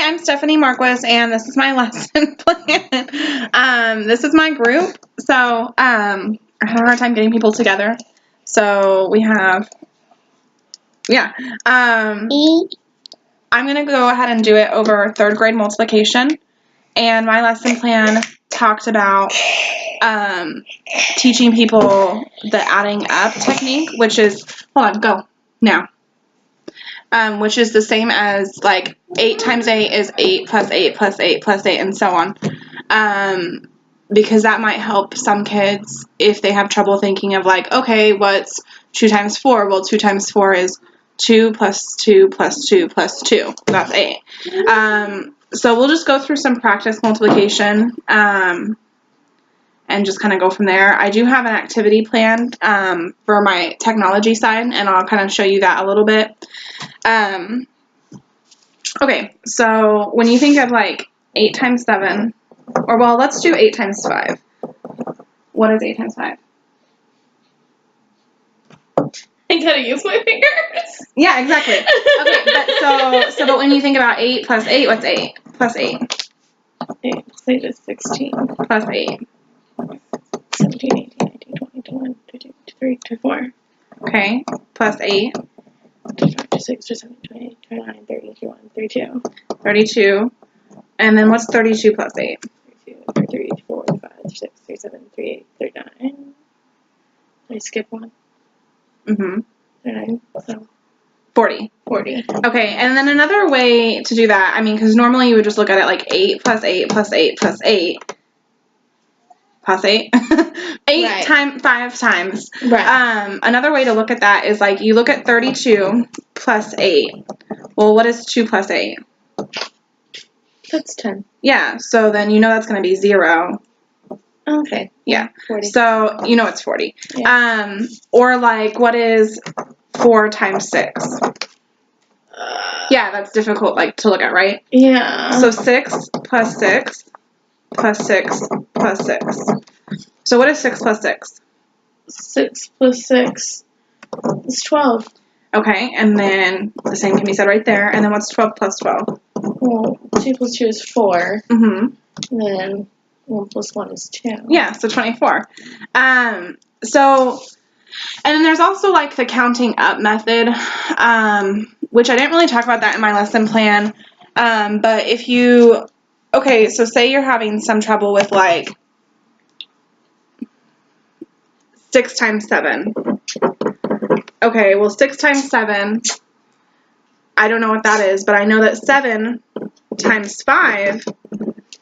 Hi, I'm Stephanie Marquis, and this is my lesson plan. This is my group, so I have a hard time getting people together. So we have, I'm going to go ahead and do it over third grade multiplication, and my lesson plan talked about teaching people the adding up technique, which is, hold on, go, now. Which is the same as like 8 times 8 is 8 plus 8 plus 8 plus 8 and so on. Because that might help some kids if they have trouble thinking of like, okay, what's 2 times 4? Well, 2 times 4 is 2 plus 2 plus 2 plus 2. That's 8. So we'll just go through some practice multiplication and just kind of go from there. I do have an activity planned for my technology side, and I'll kind of show you that a little bit. Okay, so when you think of like 8 times 7, or well, let's do 8 times 5. What is 8 times 5? I gotta use my fingers. Yeah, exactly. Okay, but when you think about 8 plus 8, what's 8? Plus 8. 8 plus 8 is 16. Plus 8. 17, 18, 19, 20, 21, 22, 23, 24. Okay, plus 8. 25, 26, 27, 28, 29, 30, 31, 32. 32. And then what's 32 plus 8? 32, 33, 34, 35, 36, 37, 38, 39. Did I skip one? Mm-hmm. 39, so 40. 40. Okay, and then another way to do that, I mean, because normally you would just look at it like 8 plus 8 plus 8 plus 8. Plus 8? 8 Right. times 5 times. Right. Another way to look at that is like you look at 32 plus 8. Well, what is 2 plus 8? That's 10. Yeah, so then you know that's going to be 0. Okay. Yeah. 40. So you know it's 40. Yeah. Or like what is 4 times 6? Yeah, that's difficult like to look at, right? Yeah. So 6 plus 6 plus 6 plus 6. So what is 6 plus 6? 6 plus 6 is 12. Okay, and then the same can be said right there. And then what's 12 plus 12? Well, 2 plus 2 is 4. Mm-hmm. And then 1 plus 1 is 2. Yeah, so 24. And then there's also like the counting up method, which I didn't really talk about that in my lesson plan. But if you, okay, so say you're having some trouble with like 6 times 7. Okay, well 6 times 7, I don't know what that is, but I know that 7 times 5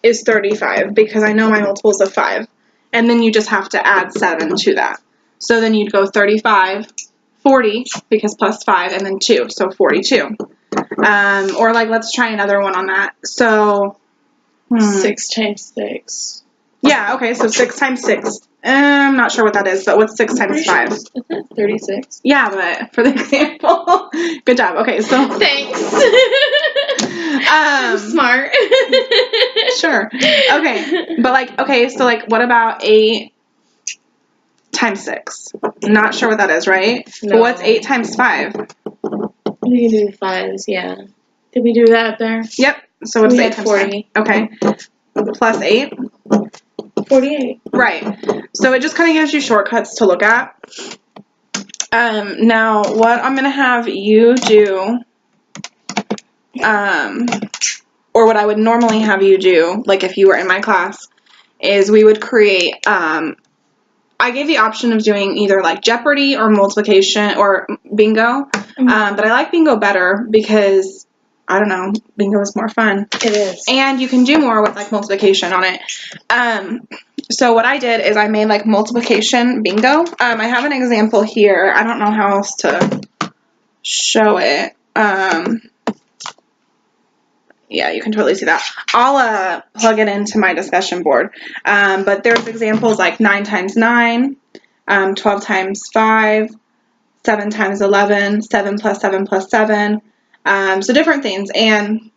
is 35 because I know my multiples of 5. And then you just have to add 7 to that. So then you'd go 35, 40, because plus 5, and then 2, so 42. Or like, let's try another one on that. So, 6 times 6. Yeah, okay, so 6 times 6. I'm not sure what that is, but what's 6 times 5? Isn't it 36? Yeah, but for the example, good job. Okay, so. Thanks. I'm smart. Sure. Okay, but like, okay, so like, what about 8 times 6? Not sure what that is, right? No. But what's 8 times 5? We can do 5s, yeah. Did we do that up there? Yep. So what's We 8 had times 40. 5? Okay. Plus 8? 48. Right. So it just kind of gives you shortcuts to look at. Now, what I'm going to have you do, or what I would normally have you do, like if you were in my class, is we would create, I gave the option of doing either like Jeopardy or multiplication or bingo, but I like bingo better because, I don't know, bingo is more fun. It is. And you can do more with like multiplication on it. So what I did is I made like multiplication bingo. I have an example here. I don't know how else to show it. Yeah, you can totally see that. I'll plug it into my discussion board. But there's examples like 9 times 9, 12 times 5, 7 times 11, 7 plus 7 plus 7. So different things. And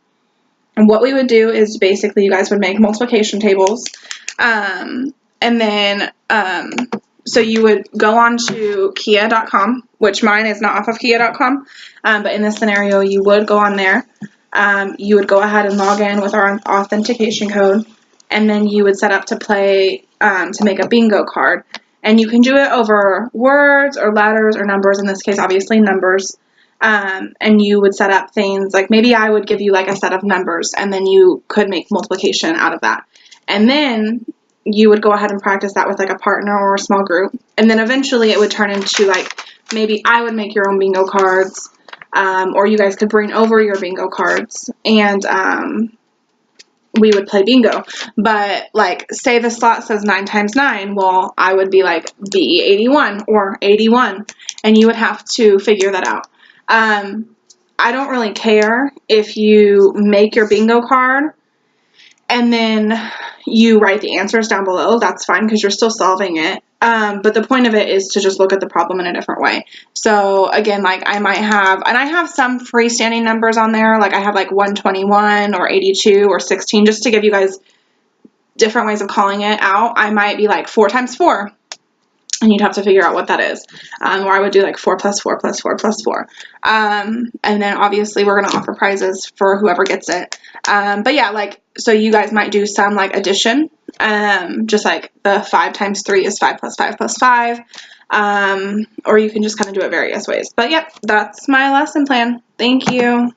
what we would do is basically you guys would make multiplication tables. And then, so you would go on to Kia.com, which mine is not off of Kia.com. But in this scenario, you would go on there. you would go ahead and log in with our authentication code, and then you would set up to play, to make a bingo card. And you can do it over words or letters or numbers, in this case obviously numbers. And you would set up things like, maybe I would give you like a set of numbers, and then you could make multiplication out of that. And then you would go ahead and practice that with like a partner or a small group. And then eventually it would turn into like, maybe I would make your own bingo cards, or you guys could bring over your bingo cards, and we would play bingo. But like, say the slot says 9 times 9, well, I would be like B81 or 81, and you would have to figure that out. I don't really care if you make your bingo card and then you write the answers down below. That's fine, because you're still solving it. But the point of it is to just look at the problem in a different way. So again, like I might have, and I have some freestanding numbers on there. Like I have like 121 or 82 or 16, just to give you guys different ways of calling it out. I might be like 4 times 4. And you'd have to figure out what that is. Or I would do like 4 plus 4 plus 4 plus 4. And then obviously we're going to offer prizes for whoever gets it. But yeah, like, so you guys might do some like addition. Just like the 5 times 3 is 5 plus 5 plus 5. Or you can just kind of do it various ways. But yep, that's my lesson plan. Thank you.